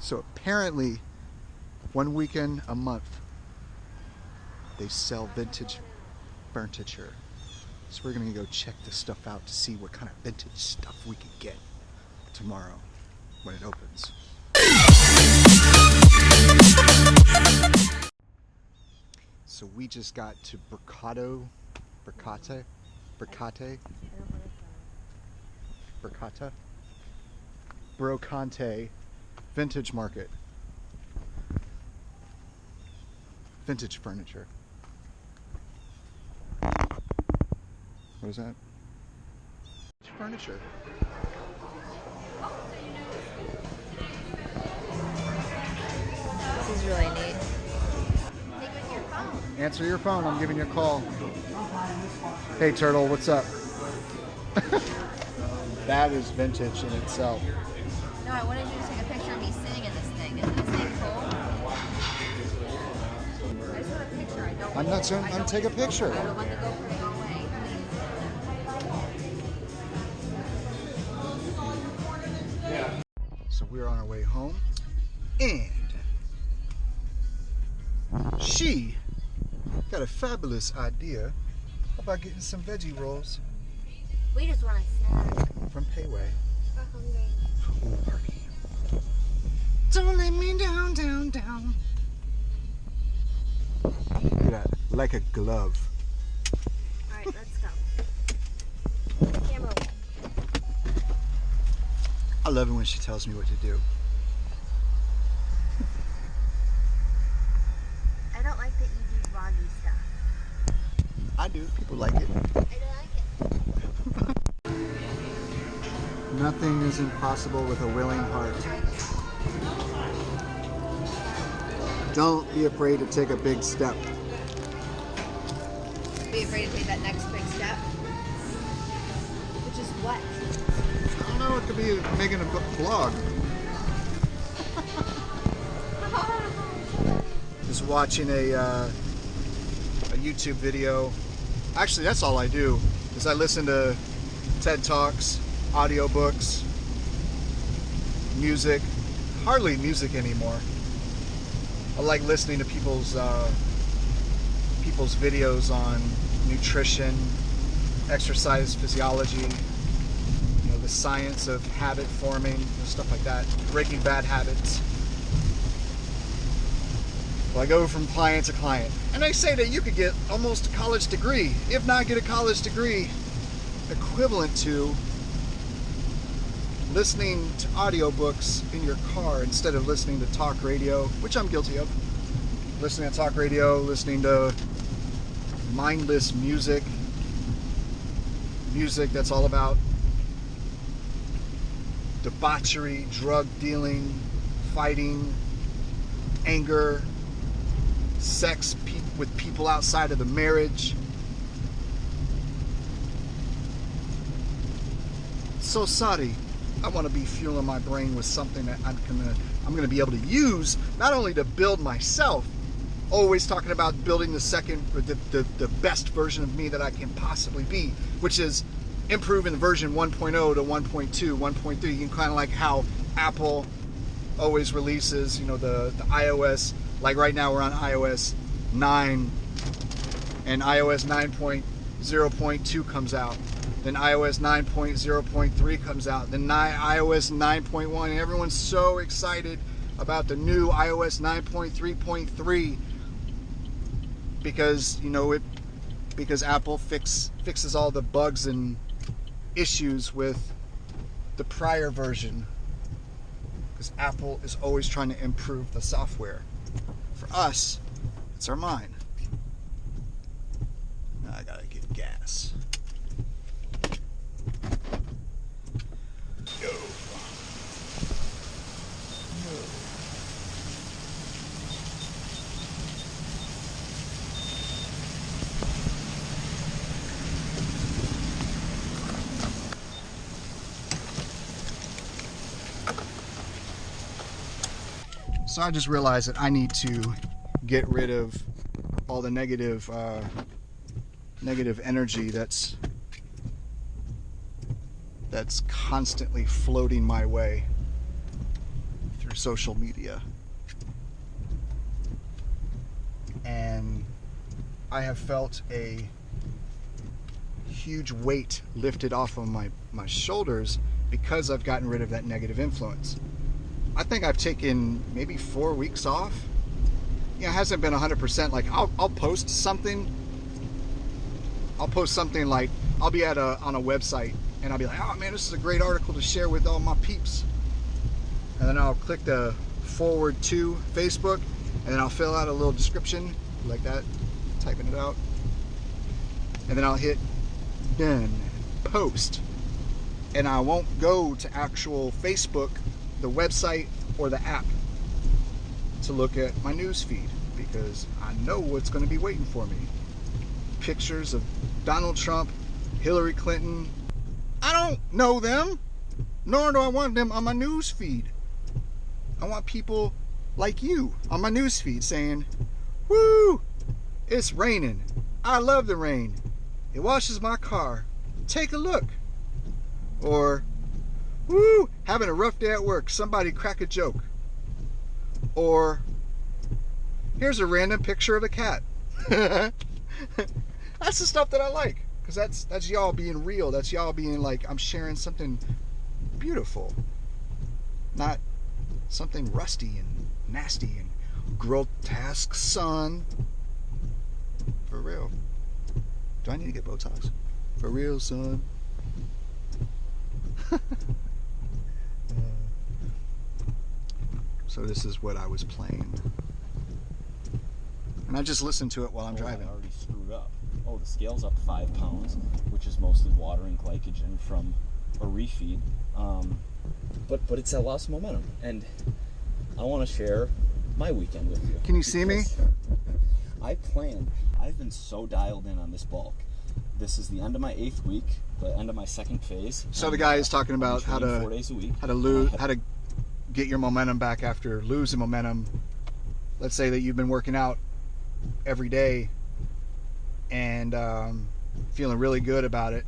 So apparently, one weekend a month, they sell vintage furniture. So we're gonna go check this stuff out to see what kind of vintage stuff we can get tomorrow when it opens. So we just got to Brocante Vintage Market. Vintage furniture. What is that? Furniture. This is really neat. Answer your phone, I'm giving you a call. Hey Turtle, what's up? That is vintage in itself. No, I wanted you to take a picture of me sitting in this thing. Isn't this thing cool? I just want a picture. I don't I'm not going to take a picture. I don't want the GoPro to go away. So we're on our way home, and she got a fabulous idea about getting some veggie rolls We just want a snack. from Payway. We're hungry. Ooh, Parky. Don't let me down, down, down. Look at that, like a glove. Alright, let's go. Camera roll. I love it when she tells me what to do. I don't like that you do vloggy stuff. I do. People like it. I don't like it. Nothing is impossible with a willing heart. Don't be afraid to take a big step. Be afraid to take that next big step. Which is what? I don't know, it could be making a vlog. Just watching a YouTube video. Actually, that's all I do, is I listen to TED Talks, audiobooks, music. Hardly music anymore. I like listening to people's videos on nutrition, exercise physiology, you know, the science of habit forming, stuff like that, breaking bad habits. Well, I go from client to client, and I say that you could get almost a college degree, if not get a college degree, equivalent to listening to audiobooks in your car instead of listening to talk radio, which I'm guilty of. Listening to talk radio, listening to mindless music that's all about debauchery, drug dealing, fighting, anger, sex with people outside of the marriage. So sorry. I want to be fueling my brain with something that I'm gonna be able to use, not only to build myself, always talking about building the best version of me that I can possibly be, which is improving version 1.0 to 1.2, 1.3. You can kind of like how Apple always releases, you know, the iOS. Like right now we're on iOS 9, and iOS 9.0.2 comes out. Then iOS 9.0.3 comes out. Then iOS 9.1, and everyone's so excited about the new iOS 9.3.3 because, you know, because Apple fixes all the bugs and issues with the prior version. Because Apple is always trying to improve the software. For us, it's our mind. Now I gotta get gas. Yo. So I just realized that I need to get rid of all the negative energy that's constantly floating my way through social media. And I have felt a huge weight lifted off of my shoulders because I've gotten rid of that negative influence. I think I've taken maybe 4 weeks off. Yeah, it hasn't been 100%. Like I'll post something. I'll post something like I'll be on a website and I'll be like, oh man, this is a great article to share with all my peeps. And then I'll click the forward to Facebook, and then I'll fill out a little description like that, typing it out. And then I'll hit done, post. And I won't go to actual Facebook, the website, or the app to look at my news feed, because I know what's going to be waiting for me. Pictures of Donald Trump, Hillary Clinton. I don't know them, nor do I want them on my news feed. I want people like you on my news feed saying, woo, it's raining. I love the rain. It washes my car. Take a look. Or, woo, having a rough day at work. Somebody crack a joke. Or, here's a random picture of a cat. That's the stuff that I like. Because that's y'all being real. That's y'all being like, I'm sharing something beautiful. Not something rusty and nasty and grotesque, son. For real. Do I need to get Botox? For real, son. So this is what I was playing. And I just listened to it while I'm driving. I already screwed up. Oh, the scale's up 5 pounds, which is mostly water and glycogen from a refeed. But it's lost momentum, and I want to share my weekend with you. Can you see me? I've been so dialed in on this bulk. This is the end of my 8th week, the end of my 2nd phase. So the guy is talking about how to 4 days a week. how to get your momentum back after losing momentum. Let's say that you've been working out every day and feeling really good about it,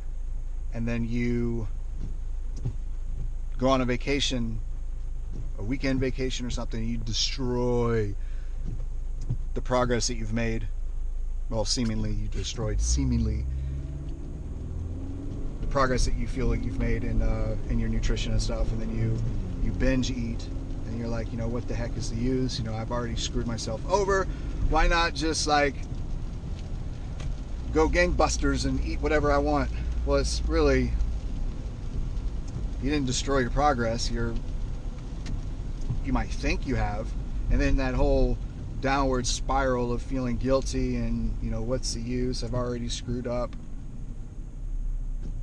and then you go on a vacation, a weekend vacation or something, and you destroy the progress that you've made. Well, seemingly you destroyed the progress that you feel like you've made in your nutrition and stuff, and then you binge eat, and you're like, you know, what the heck is the use? You know, I've already screwed myself over. Why not just like go gangbusters and eat whatever I want? Well, it's really, you didn't destroy your progress. You might think you have, and then that whole downward spiral of feeling guilty and, you know, what's the use? I've already screwed up.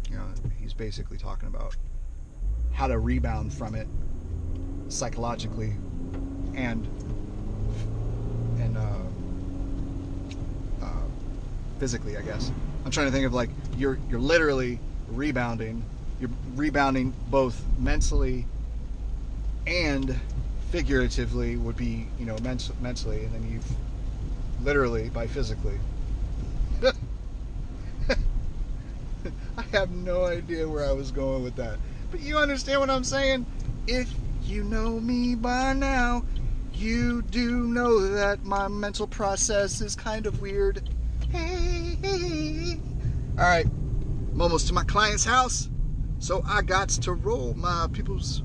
You know, he's basically talking about how to rebound from it psychologically and physically, I guess. I'm trying to think of, like, you're literally rebounding. You're rebounding both mentally and figuratively would be, you know, mentally, and then you've literally by physically. I have no idea where I was going with that, but you understand what I'm saying. If you know me by now, you do know that my mental process is kind of weird. All right, I'm almost to my client's house, so I got to roll, my peoples.